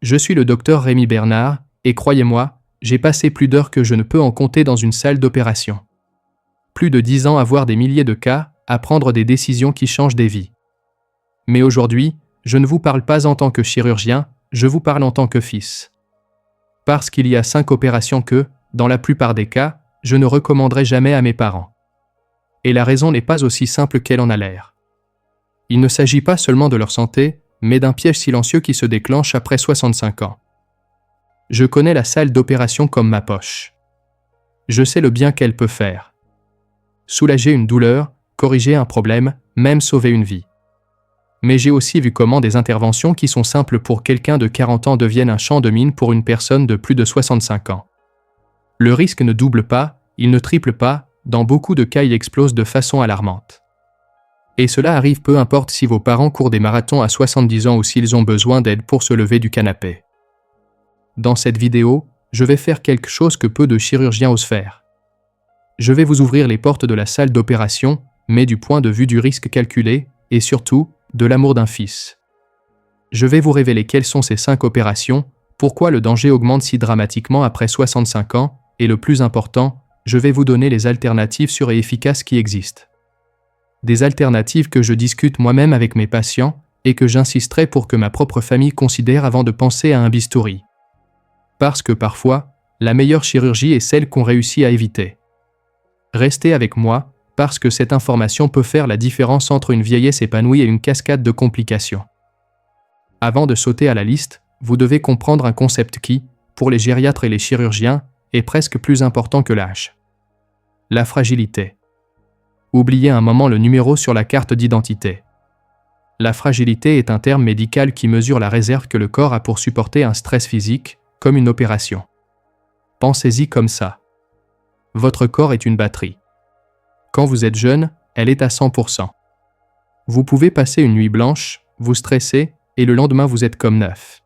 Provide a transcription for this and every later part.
Je suis le docteur Rémi Bernard, et croyez-moi, j'ai passé plus d'heures que je ne peux en compter dans une salle d'opération. Plus de 10 ans à voir des milliers de cas, à prendre des décisions qui changent des vies. Mais aujourd'hui, je ne vous parle pas en tant que chirurgien, je vous parle en tant que fils. Parce qu'il y a 5 opérations que, dans la plupart des cas, je ne recommanderai jamais à mes parents. Et la raison n'est pas aussi simple qu'elle en a l'air. Il ne s'agit pas seulement de leur santé, mais d'un piège silencieux qui se déclenche après 65 ans. Je connais la salle d'opération comme ma poche. Je sais le bien qu'elle peut faire. Soulager une douleur, corriger un problème, même sauver une vie. Mais j'ai aussi vu comment des interventions qui sont simples pour quelqu'un de 40 ans deviennent un champ de mine pour une personne de plus de 65 ans. Le risque ne double pas, il ne triple pas, dans beaucoup de cas il explose de façon alarmante. Et cela arrive peu importe si vos parents courent des marathons à 70 ans ou s'ils ont besoin d'aide pour se lever du canapé. Dans cette vidéo, je vais faire quelque chose que peu de chirurgiens osent faire. Je vais vous ouvrir les portes de la salle d'opération, mais du point de vue du risque calculé, et surtout, de l'amour d'un fils. Je vais vous révéler quelles sont ces 5 opérations, pourquoi le danger augmente si dramatiquement après 65 ans, et le plus important, je vais vous donner les alternatives sûres et efficaces qui existent. Des alternatives que je discute moi-même avec mes patients, et que j'insisterai pour que ma propre famille considère avant de penser à un bistouri. Parce que parfois, la meilleure chirurgie est celle qu'on réussit à éviter. Restez avec moi, parce que cette information peut faire la différence entre une vieillesse épanouie et une cascade de complications. Avant de sauter à la liste, vous devez comprendre un concept qui, pour les gériatres et les chirurgiens, est presque plus important que l'âge. La fragilité. Oubliez un moment le numéro sur la carte d'identité. La fragilité est un terme médical qui mesure la réserve que le corps a pour supporter un stress physique, comme une opération. Pensez-y comme ça. Votre corps est une batterie. Quand vous êtes jeune, elle est à 100%. Vous pouvez passer une nuit blanche, vous stresser, et le lendemain vous êtes comme neuf.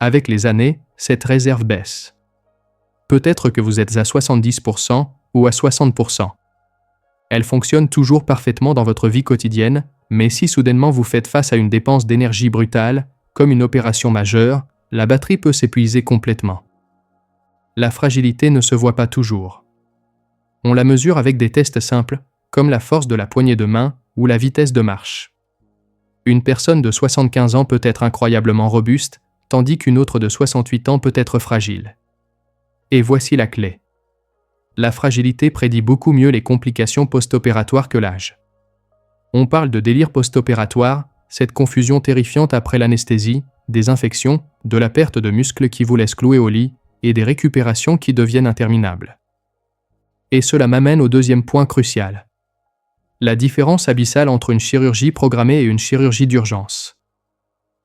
Avec les années, cette réserve baisse. Peut-être que vous êtes à 70% ou à 60%. Elle fonctionne toujours parfaitement dans votre vie quotidienne, mais si soudainement vous faites face à une dépense d'énergie brutale, comme une opération majeure, la batterie peut s'épuiser complètement. La fragilité ne se voit pas toujours. On la mesure avec des tests simples, comme la force de la poignée de main ou la vitesse de marche. Une personne de 75 ans peut être incroyablement robuste, tandis qu'une autre de 68 ans peut être fragile. Et voici la clé. La fragilité prédit beaucoup mieux les complications post-opératoires que l'âge. On parle de délire post-opératoire, cette confusion terrifiante après l'anesthésie, des infections, de la perte de muscles qui vous laisse cloué au lit, et des récupérations qui deviennent interminables. Et cela m'amène au deuxième point crucial. La différence abyssale entre une chirurgie programmée et une chirurgie d'urgence.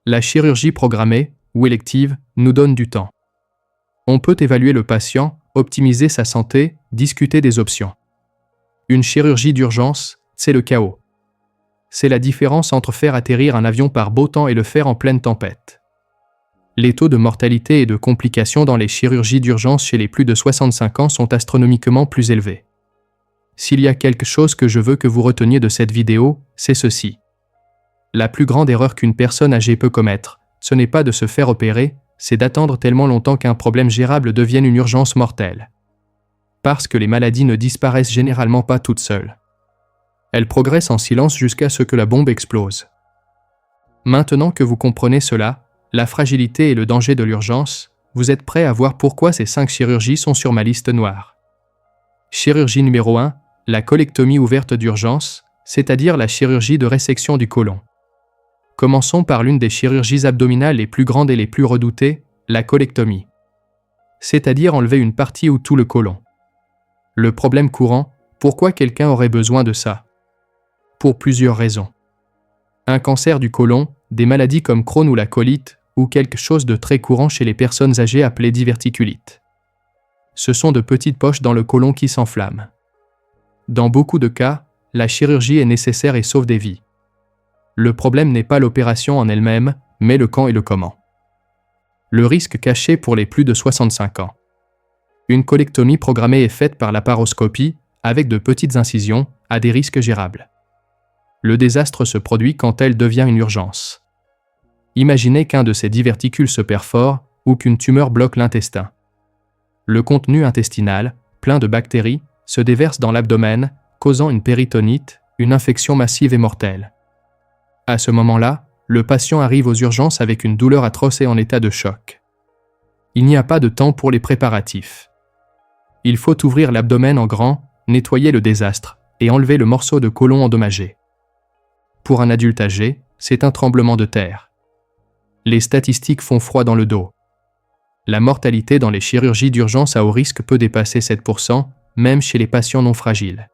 La chirurgie programmée, ou élective, nous donne du temps. On peut évaluer le patient, optimiser sa santé, discuter des options. Une chirurgie d'urgence, c'est le chaos. C'est la différence entre faire atterrir un avion par beau temps et le faire en pleine tempête. Les taux de mortalité et de complications dans les chirurgies d'urgence chez les plus de 65 ans sont astronomiquement plus élevés. S'il y a quelque chose que je veux que vous reteniez de cette vidéo, c'est ceci. La plus grande erreur qu'une personne âgée peut commettre, ce n'est pas de se faire opérer, c'est d'attendre tellement longtemps qu'un problème gérable devienne une urgence mortelle. Parce que les maladies ne disparaissent généralement pas toutes seules. Elles progressent en silence jusqu'à ce que la bombe explose. Maintenant que vous comprenez cela, la fragilité et le danger de l'urgence, vous êtes prêt à voir pourquoi ces 5 chirurgies sont sur ma liste noire. Chirurgie numéro 1, la colectomie ouverte d'urgence, c'est-à-dire la chirurgie de résection du côlon. Commençons par l'une des chirurgies abdominales les plus grandes et les plus redoutées, la colectomie. C'est-à-dire enlever une partie ou tout le côlon. Le problème courant, pourquoi quelqu'un aurait besoin de ça? Pour plusieurs raisons. Un cancer du côlon, des maladies comme Crohn ou la colite, ou quelque chose de très courant chez les personnes âgées appelé diverticulite. Ce sont de petites poches dans le côlon qui s'enflamment. Dans beaucoup de cas, la chirurgie est nécessaire et sauve des vies. Le problème n'est pas l'opération en elle-même, mais le quand et le comment. Le risque caché pour les plus de 65 ans. Une colectomie programmée est faite par laparoscopie, avec de petites incisions, à des risques gérables. Le désastre se produit quand elle devient une urgence. Imaginez qu'un de ces diverticules se perfore ou qu'une tumeur bloque l'intestin. Le contenu intestinal, plein de bactéries, se déverse dans l'abdomen, causant une péritonite, une infection massive et mortelle. À ce moment-là, le patient arrive aux urgences avec une douleur atroce et en état de choc. Il n'y a pas de temps pour les préparatifs. Il faut ouvrir l'abdomen en grand, nettoyer le désastre et enlever le morceau de côlon endommagé. Pour un adulte âgé, c'est un tremblement de terre. Les statistiques font froid dans le dos. La mortalité dans les chirurgies d'urgence à haut risque peut dépasser 7%, même chez les patients non fragiles.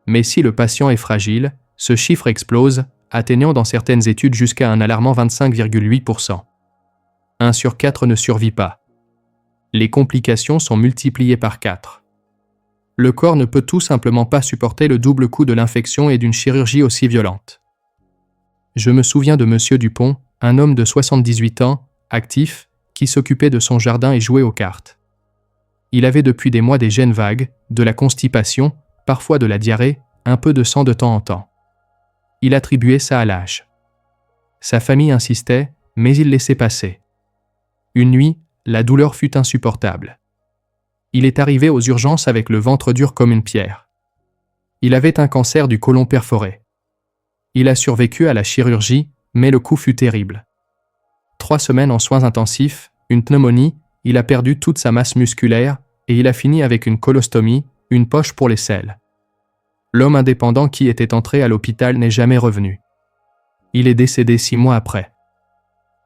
Mais si le patient est fragile, ce chiffre explose, atteignant dans certaines études jusqu'à un alarmant 25,8%. 1 sur 4 ne survit pas. Les complications sont multipliées par 4. Le corps ne peut tout simplement pas supporter le double coup de l'infection et d'une chirurgie aussi violente. Je me souviens de Monsieur Dupont, un homme de 78 ans, actif, qui s'occupait de son jardin et jouait aux cartes. Il avait depuis des mois des gènes vagues, de la constipation, parfois de la diarrhée, un peu de sang de temps en temps. Il attribuait ça à l'âge. Sa famille insistait, mais il laissait passer. Une nuit, la douleur fut insupportable. Il est arrivé aux urgences avec le ventre dur comme une pierre. Il avait un cancer du côlon perforé. Il a survécu à la chirurgie, mais le coup fut terrible. 3 semaines en soins intensifs, une pneumonie, il a perdu toute sa masse musculaire et il a fini avec une colostomie, une poche pour les selles. L'homme indépendant qui était entré à l'hôpital n'est jamais revenu. Il est décédé 6 mois après.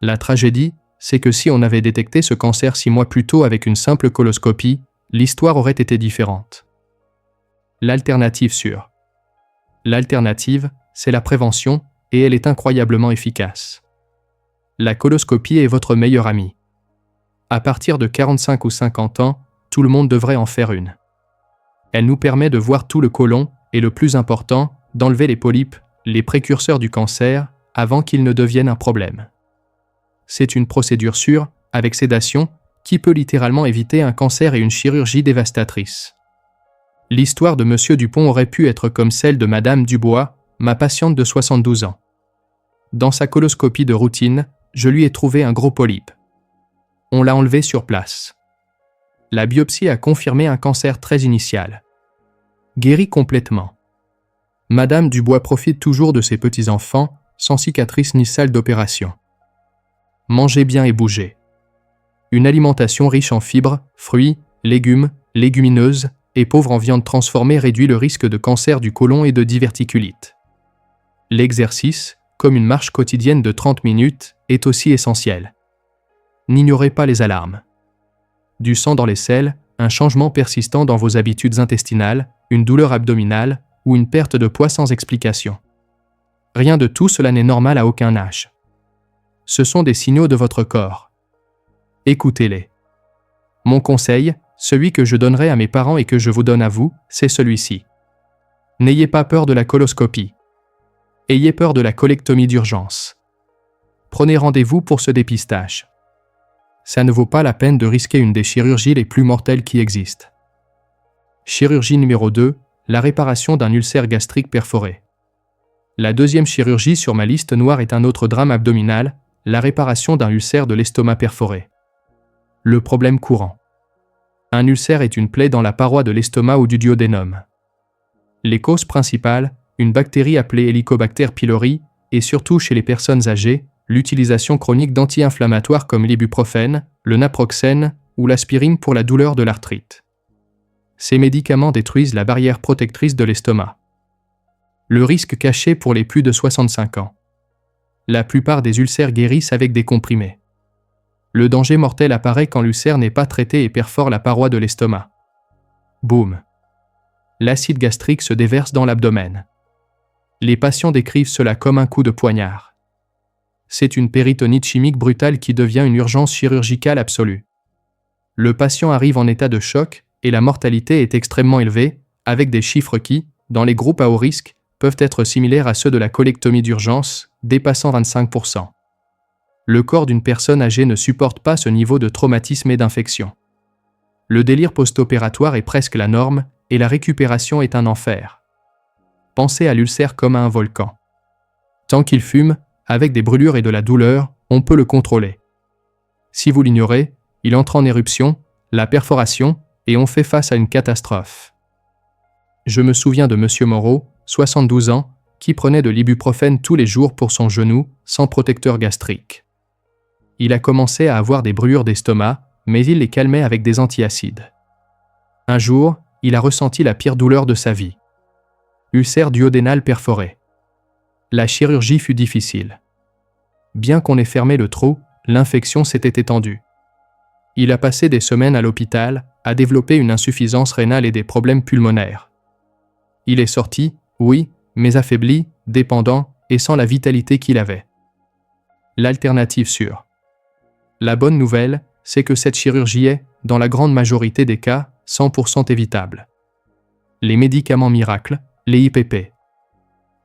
La tragédie, c'est que si on avait détecté ce cancer 6 mois plus tôt avec une simple coloscopie, l'histoire aurait été différente. L'alternative sûre. L'alternative, c'est la prévention, et elle est incroyablement efficace. La coloscopie est votre meilleur ami. À partir de 45 ou 50 ans, tout le monde devrait en faire une. Elle nous permet de voir tout le côlon, et le plus important, d'enlever les polypes, les précurseurs du cancer, avant qu'ils ne deviennent un problème. C'est une procédure sûre, avec sédation, qui peut littéralement éviter un cancer et une chirurgie dévastatrice. L'histoire de Monsieur Dupont aurait pu être comme celle de Madame Dubois, ma patiente de 72 ans. Dans sa coloscopie de routine, je lui ai trouvé un gros polype. On l'a enlevé sur place. La biopsie a confirmé un cancer très initial. Guéri complètement. Madame Dubois profite toujours de ses petits-enfants, sans cicatrice ni salle d'opération. Mangez bien et bougez. Une alimentation riche en fibres, fruits, légumes, légumineuses et pauvre en viande transformée réduit le risque de cancer du côlon et de diverticulite. L'exercice, comme une marche quotidienne de 30 minutes, est aussi essentiel. N'ignorez pas les alarmes. Du sang dans les selles, un changement persistant dans vos habitudes intestinales, une douleur abdominale ou une perte de poids sans explication. Rien de tout cela n'est normal à aucun âge. Ce sont des signaux de votre corps. Écoutez-les. Mon conseil, celui que je donnerai à mes parents et que je vous donne à vous, c'est celui-ci. N'ayez pas peur de la coloscopie. Ayez peur de la colectomie d'urgence. Prenez rendez-vous pour ce dépistage. Ça ne vaut pas la peine de risquer une des chirurgies les plus mortelles qui existent. Chirurgie numéro 2, la réparation d'un ulcère gastrique perforé. La deuxième chirurgie sur ma liste noire est un autre drame abdominal, la réparation d'un ulcère de l'estomac perforé. Le problème courant. Un ulcère est une plaie dans la paroi de l'estomac ou du duodénum. Les causes principales, une bactérie appelée Helicobacter pylori, et surtout chez les personnes âgées, l'utilisation chronique d'anti-inflammatoires comme l'ibuprofène, le naproxène ou l'aspirine pour la douleur de l'arthrite. Ces médicaments détruisent la barrière protectrice de l'estomac. Le risque caché pour les plus de 65 ans. La plupart des ulcères guérissent avec des comprimés. Le danger mortel apparaît quand l'ulcère n'est pas traité et perfore la paroi de l'estomac. Boum! L'acide gastrique se déverse dans l'abdomen. Les patients décrivent cela comme un coup de poignard. C'est une péritonite chimique brutale qui devient une urgence chirurgicale absolue. Le patient arrive en état de choc et la mortalité est extrêmement élevée, avec des chiffres qui, dans les groupes à haut risque, peuvent être similaires à ceux de la colectomie d'urgence, dépassant 25%. Le corps d'une personne âgée ne supporte pas ce niveau de traumatisme et d'infection. Le délire post-opératoire est presque la norme et la récupération est un enfer. Pensez à l'ulcère comme à un volcan. Tant qu'il fume, avec des brûlures et de la douleur, on peut le contrôler. Si vous l'ignorez, il entre en éruption, la perforation, et on fait face à une catastrophe. Je me souviens de M. Moreau, 72 ans, qui prenait de l'ibuprofène tous les jours pour son genou, sans protecteur gastrique. Il a commencé à avoir des brûlures d'estomac, mais il les calmait avec des antiacides. Un jour, il a ressenti la pire douleur de sa vie. Ulcère duodénal perforé. La chirurgie fut difficile. Bien qu'on ait fermé le trou, l'infection s'était étendue. Il a passé des semaines à l'hôpital, a développé une insuffisance rénale et des problèmes pulmonaires. Il est sorti, oui, mais affaibli, dépendant et sans la vitalité qu'il avait. L'alternative sûre. La bonne nouvelle, c'est que cette chirurgie est, dans la grande majorité des cas, 100% évitable. Les médicaments miracles, les IPP.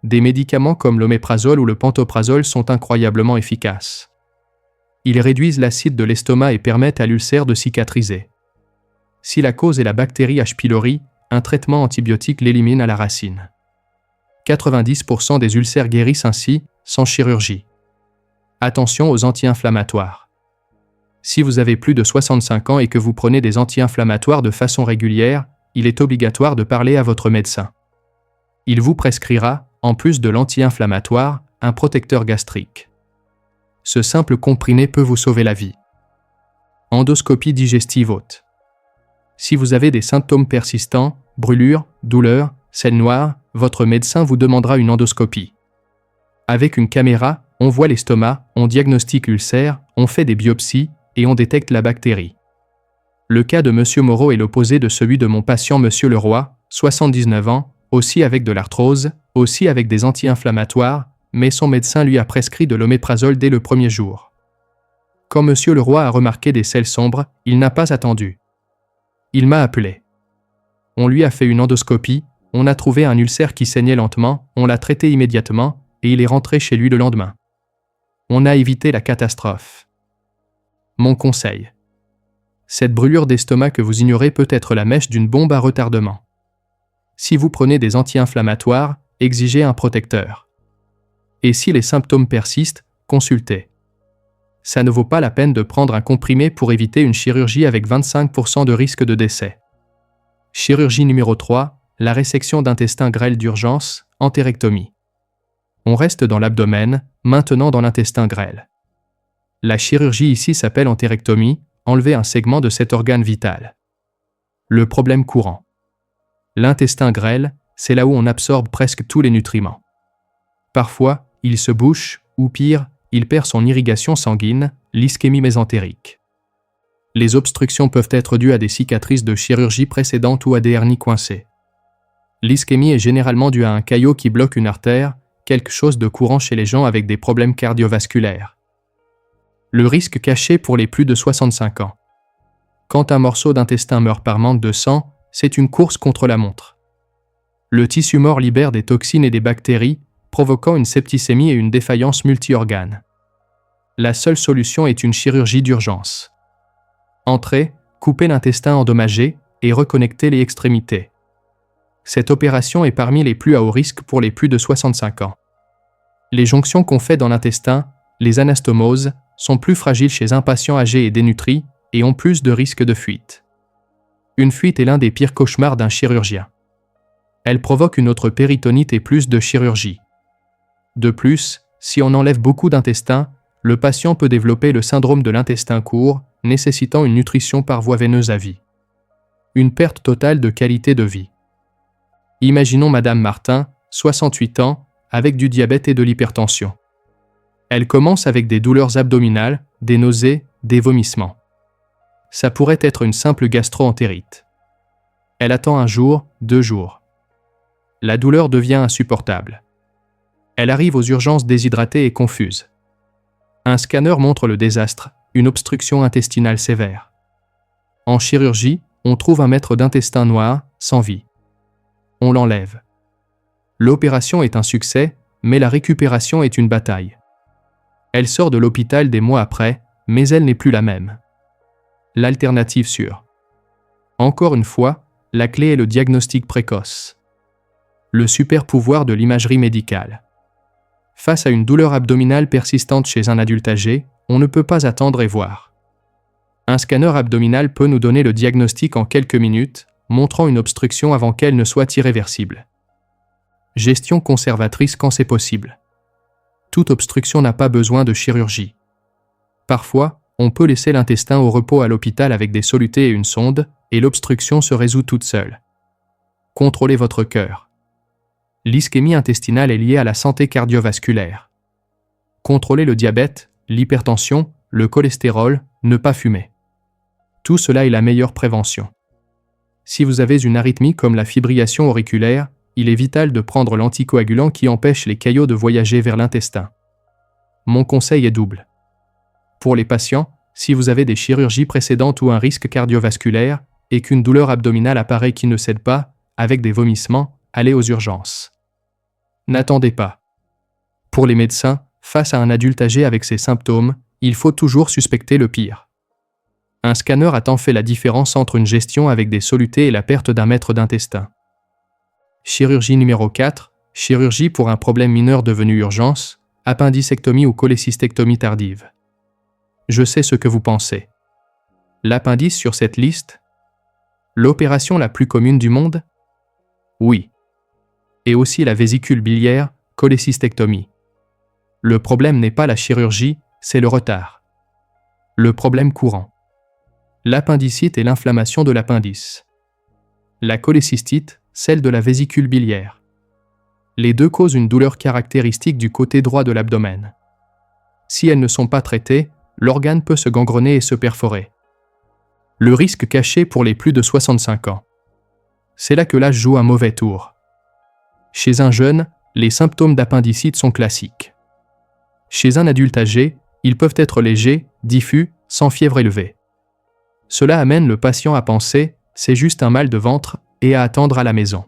Des médicaments comme l'oméprazole ou le pantoprazole sont incroyablement efficaces. Ils réduisent l'acide de l'estomac et permettent à l'ulcère de cicatriser. Si la cause est la bactérie H. pylori, un traitement antibiotique l'élimine à la racine. 90% des ulcères guérissent ainsi, sans chirurgie. Attention aux anti-inflammatoires. Si vous avez plus de 65 ans et que vous prenez des anti-inflammatoires de façon régulière, il est obligatoire de parler à votre médecin. Il vous prescrira, en plus de l'anti-inflammatoire, un protecteur gastrique. Ce simple comprimé peut vous sauver la vie. Endoscopie digestive haute. Si vous avez des symptômes persistants, brûlures, douleurs, selles noires, votre médecin vous demandera une endoscopie. Avec une caméra, on voit l'estomac, on diagnostique l'ulcère, on fait des biopsies et on détecte la bactérie. Le cas de M. Moreau est l'opposé de celui de mon patient M. Leroy, 79 ans, aussi avec de l'arthrose, aussi avec des anti-inflammatoires, mais son médecin lui a prescrit de l'oméprazole dès le premier jour. Quand M. Leroy a remarqué des selles sombres, il n'a pas attendu. Il m'a appelé. On lui a fait une endoscopie, on a trouvé un ulcère qui saignait lentement, on l'a traité immédiatement, et il est rentré chez lui le lendemain. On a évité la catastrophe. Mon conseil. Cette brûlure d'estomac que vous ignorez peut être la mèche d'une bombe à retardement. Si vous prenez des anti-inflammatoires, exigez un protecteur. Et si les symptômes persistent, consultez. Ça ne vaut pas la peine de prendre un comprimé pour éviter une chirurgie avec 25% de risque de décès. Chirurgie numéro 3, la résection d'intestin grêle d'urgence, entérectomie. On reste dans l'abdomen, maintenant dans l'intestin grêle. La chirurgie ici s'appelle entérectomie, enlever un segment de cet organe vital. Le problème courant. L'intestin grêle, c'est là où on absorbe presque tous les nutriments. Parfois, il se bouche, ou pire, il perd son irrigation sanguine, l'ischémie mésentérique. Les obstructions peuvent être dues à des cicatrices de chirurgie précédentes ou à des hernies coincées. L'ischémie est généralement due à un caillot qui bloque une artère, quelque chose de courant chez les gens avec des problèmes cardiovasculaires. Le risque caché pour les plus de 65 ans. Quand un morceau d'intestin meurt par manque de sang, c'est une course contre la montre. Le tissu mort libère des toxines et des bactéries, provoquant une septicémie et une défaillance multi-organes. La seule solution est une chirurgie d'urgence. Entrez, coupez l'intestin endommagé et reconnectez les extrémités. Cette opération est parmi les plus à haut risque pour les plus de 65 ans. Les jonctions qu'on fait dans l'intestin, les anastomoses, sont plus fragiles chez un patient âgé et dénutri et ont plus de risques de fuite. Une fuite est l'un des pires cauchemars d'un chirurgien. Elle provoque une autre péritonite et plus de chirurgie. De plus, si on enlève beaucoup d'intestin, le patient peut développer le syndrome de l'intestin court, nécessitant une nutrition par voie veineuse à vie. Une perte totale de qualité de vie. Imaginons Madame Martin, 68 ans, avec du diabète et de l'hypertension. Elle commence avec des douleurs abdominales, des nausées, des vomissements. Ça pourrait être une simple gastro-entérite. Elle attend 1 jour, 2 jours. La douleur devient insupportable. Elle arrive aux urgences déshydratée et confuse. Un scanner montre le désastre, une obstruction intestinale sévère. En chirurgie, on trouve un mètre d'intestin noir, sans vie. On l'enlève. L'opération est un succès, mais la récupération est une bataille. Elle sort de l'hôpital des mois après, mais elle n'est plus la même. L'alternative sûre. Encore une fois, la clé est le diagnostic précoce. Le super pouvoir de l'imagerie médicale. Face à une douleur abdominale persistante chez un adulte âgé, on ne peut pas attendre et voir. Un scanner abdominal peut nous donner le diagnostic en quelques minutes, montrant une obstruction avant qu'elle ne soit irréversible. Gestion conservatrice quand c'est possible. Toute obstruction n'a pas besoin de chirurgie. Parfois, on peut laisser l'intestin au repos à l'hôpital avec des solutés et une sonde, et l'obstruction se résout toute seule. Contrôlez votre cœur. L'ischémie intestinale est liée à la santé cardiovasculaire. Contrôlez le diabète, l'hypertension, le cholestérol, ne pas fumer. Tout cela est la meilleure prévention. Si vous avez une arythmie comme la fibrillation auriculaire, il est vital de prendre l'anticoagulant qui empêche les caillots de voyager vers l'intestin. Mon conseil est double. Pour les patients, si vous avez des chirurgies précédentes ou un risque cardiovasculaire, et qu'une douleur abdominale apparaît qui ne cède pas, avec des vomissements, allez aux urgences. N'attendez pas. Pour les médecins, face à un adulte âgé avec ces symptômes, il faut toujours suspecter le pire. Un scanner a tant fait la différence entre une gestion avec des solutés et la perte d'un mètre d'intestin. Chirurgie numéro 4, chirurgie pour un problème mineur devenu urgence, appendicectomie ou cholécystectomie tardive. Je sais ce que vous pensez. L'appendice sur cette liste? L'opération la plus commune du monde? Oui. Et aussi la vésicule biliaire, cholécystectomie. Le problème n'est pas la chirurgie, c'est le retard. Le problème courant. L'appendicite est l'inflammation de l'appendice. La cholécystite, celle de la vésicule biliaire. Les deux causent une douleur caractéristique du côté droit de l'abdomen. Si elles ne sont pas traitées, l'organe peut se gangrener et se perforer. Le risque caché pour les plus de 65 ans. C'est là que l'âge joue un mauvais tour. Chez un jeune, les symptômes d'appendicite sont classiques. Chez un adulte âgé, ils peuvent être légers, diffus, sans fièvre élevée. Cela amène le patient à penser « c'est juste un mal de ventre » et à attendre à la maison.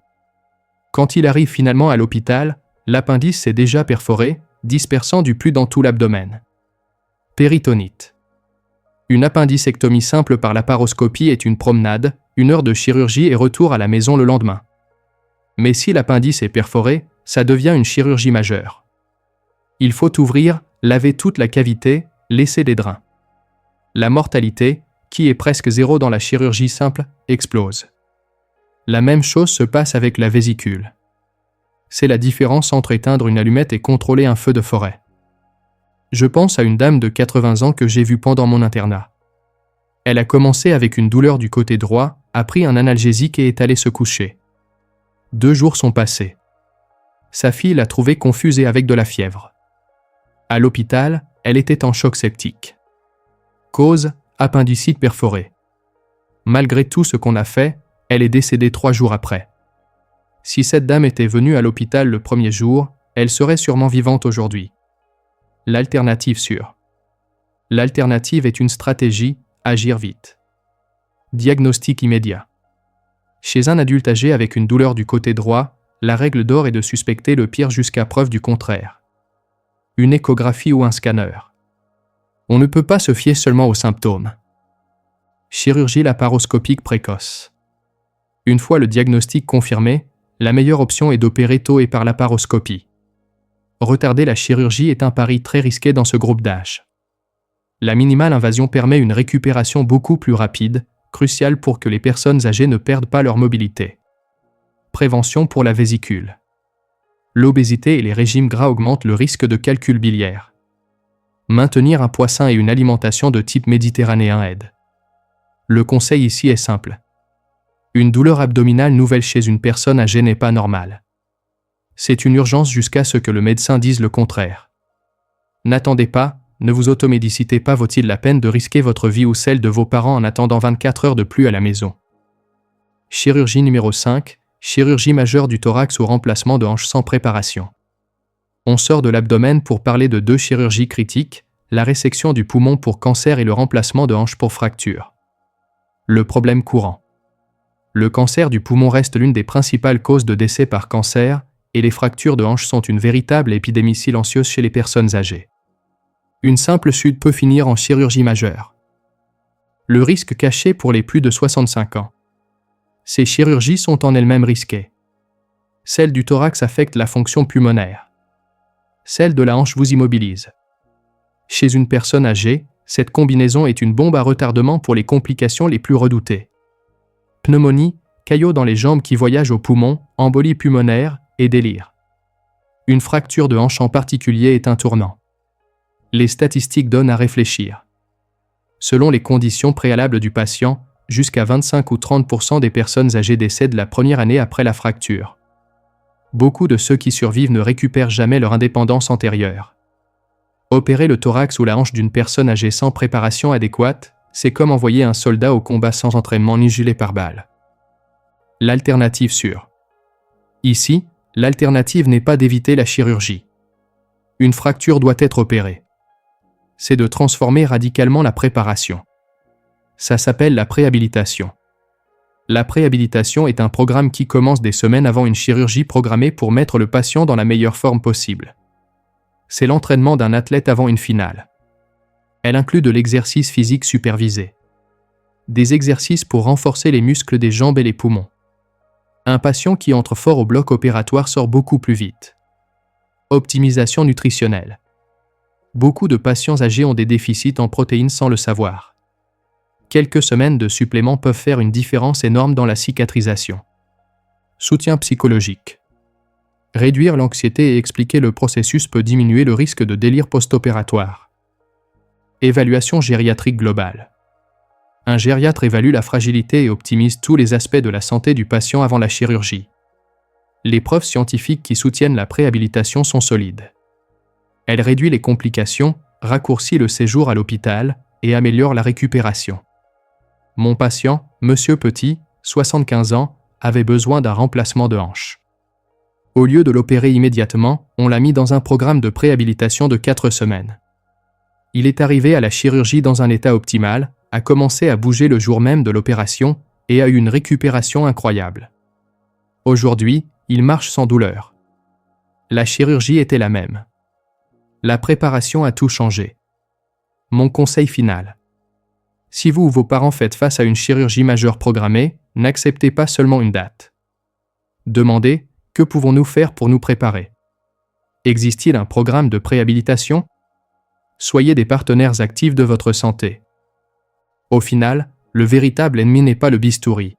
Quand il arrive finalement à l'hôpital, l'appendice s'est déjà perforé, dispersant du pus dans tout l'abdomen. Péritonite. Une appendicectomie simple par laparoscopie est une promenade, 1 heure de chirurgie et retour à la maison le lendemain. Mais si l'appendice est perforé, ça devient une chirurgie majeure. Il faut ouvrir, laver toute la cavité, laisser des drains. La mortalité, qui est presque zéro dans la chirurgie simple, explose. La même chose se passe avec la vésicule. C'est la différence entre éteindre une allumette et contrôler un feu de forêt. Je pense à une dame de 80 ans que j'ai vue pendant mon internat. Elle a commencé avec une douleur du côté droit, a pris un analgésique et est allée se coucher. 2 jours sont passés. Sa fille l'a trouvée confuse et avec de la fièvre. À l'hôpital, elle était en choc septique. Cause, appendicite perforée. Malgré tout ce qu'on a fait, elle est décédée 3 jours après. Si cette dame était venue à l'hôpital le premier jour, elle serait sûrement vivante aujourd'hui. L'alternative sûre. L'alternative est une stratégie, agir vite. Diagnostic immédiat. Chez un adulte âgé avec une douleur du côté droit, la règle d'or est de suspecter le pire jusqu'à preuve du contraire. Une échographie ou un scanner. On ne peut pas se fier seulement aux symptômes. Chirurgie laparoscopique précoce. Une fois le diagnostic confirmé, la meilleure option est d'opérer tôt et par laparoscopie. Retarder la chirurgie est un pari très risqué dans ce groupe d'âge. La minimale invasion permet une récupération beaucoup plus rapide, cruciale pour que les personnes âgées ne perdent pas leur mobilité. Prévention pour la vésicule. L'obésité et les régimes gras augmentent le risque de calcul biliaire. Maintenir un poids sain et une alimentation de type méditerranéen aide. Le conseil ici est simple. Une douleur abdominale nouvelle chez une personne âgée n'est pas normale. C'est une urgence jusqu'à ce que le médecin dise le contraire. N'attendez pas, ne vous automédicitez pas, vaut-il la peine de risquer votre vie ou celle de vos parents en attendant 24 heures de plus à la maison. Chirurgie numéro 5, chirurgie majeure du thorax ou remplacement de hanche sans préparation. On sort de l'abdomen pour parler de 2 chirurgies critiques, la résection du poumon pour cancer et le remplacement de hanche pour fracture. Le problème courant. Le cancer du poumon reste l'une des principales causes de décès par cancer, et les fractures de hanche sont une véritable épidémie silencieuse chez les personnes âgées. Une simple chute peut finir en chirurgie majeure. Le risque caché pour les plus de 65 ans. Ces chirurgies sont en elles-mêmes risquées. Celle du thorax affecte la fonction pulmonaire. celle de la hanche vous immobilise. Chez une personne âgée, cette combinaison est une bombe à retardement pour les complications les plus redoutées. Pneumonie, caillots dans les jambes qui voyagent aux poumons, embolie pulmonaire et délire. Une fracture de hanche en particulier est un tournant. Les statistiques donnent à réfléchir. Selon les conditions préalables du patient, jusqu'à 25 ou 30% des personnes âgées décèdent la première année après la fracture. Beaucoup de ceux qui survivent ne récupèrent jamais leur indépendance antérieure. Opérer le thorax ou la hanche d'une personne âgée sans préparation adéquate, c'est comme envoyer un soldat au combat sans entraînement ni gilet pare-balles. L'alternative sûre. Ici, l'alternative n'est pas d'éviter la chirurgie. Une fracture doit être opérée. C'est de transformer radicalement la préparation. Ça s'appelle la préhabilitation. La préhabilitation est un programme qui commence des semaines avant une chirurgie programmée pour mettre le patient dans la meilleure forme possible. C'est l'entraînement d'un athlète avant une finale. Elle inclut de l'exercice physique supervisé. Des exercices pour renforcer les muscles des jambes et les poumons. Un patient qui entre fort au bloc opératoire sort beaucoup plus vite. Optimisation nutritionnelle. Beaucoup de patients âgés ont des déficits en protéines sans le savoir. Quelques semaines de suppléments peuvent faire une différence énorme dans la cicatrisation. Soutien psychologique. Réduire l'anxiété et expliquer le processus peut diminuer le risque de délire post-opératoire. Évaluation gériatrique globale. Un gériatre évalue la fragilité et optimise tous les aspects de la santé du patient avant la chirurgie. Les preuves scientifiques qui soutiennent la préhabilitation sont solides. Elle réduit les complications, raccourcit le séjour à l'hôpital et améliore la récupération. Mon patient, Monsieur Petit, 75 ans, avait besoin d'un remplacement de hanche. Au lieu de l'opérer immédiatement, on l'a mis dans un programme de préhabilitation de 4 semaines. Il est arrivé à la chirurgie dans un état optimal, a commencé à bouger le jour même de l'opération et a eu une récupération incroyable. Aujourd'hui, il marche sans douleur. La chirurgie était la même. La préparation a tout changé. Mon conseil final. Si vous ou vos parents faites face à une chirurgie majeure programmée, n'acceptez pas seulement une date. Demandez « Que pouvons-nous faire pour nous préparer ?» Existe-t-il un programme de préhabilitation ? Soyez des partenaires actifs de votre santé. Au final, le véritable ennemi n'est pas le bistouri.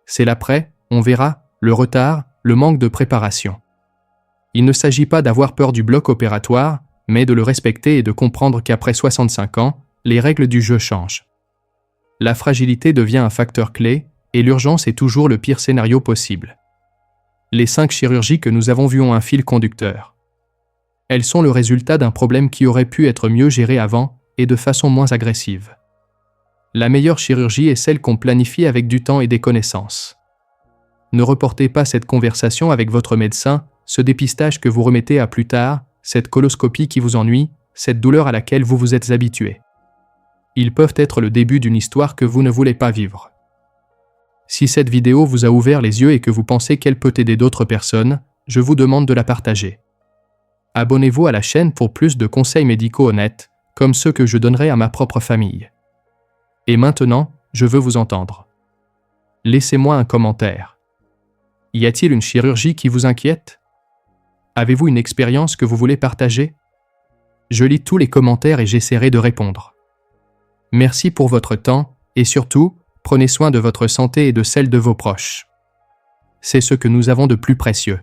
C'est l'après, on verra, le retard, le manque de préparation. Il ne s'agit pas d'avoir peur du bloc opératoire, mais de le respecter et de comprendre qu'après 65 ans, les règles du jeu changent. La fragilité devient un facteur clé, et l'urgence est toujours le pire scénario possible. Les 5 chirurgies que nous avons vues ont un fil conducteur. Elles sont le résultat d'un problème qui aurait pu être mieux géré avant et de façon moins agressive. La meilleure chirurgie est celle qu'on planifie avec du temps et des connaissances. Ne reportez pas cette conversation avec votre médecin, ce dépistage que vous remettez à plus tard, cette coloscopie qui vous ennuie, cette douleur à laquelle vous vous êtes habitué. Ils peuvent être le début d'une histoire que vous ne voulez pas vivre. Si cette vidéo vous a ouvert les yeux et que vous pensez qu'elle peut aider d'autres personnes, je vous demande de la partager. Abonnez-vous à la chaîne pour plus de conseils médicaux honnêtes, comme ceux que je donnerai à ma propre famille. Et maintenant, je veux vous entendre. Laissez-moi un commentaire. Y a-t-il une chirurgie qui vous inquiète ? Avez-vous une expérience que vous voulez partager ? Je lis tous les commentaires et j'essaierai de répondre. Merci pour votre temps, et surtout, prenez soin de votre santé et de celle de vos proches. C'est ce que nous avons de plus précieux.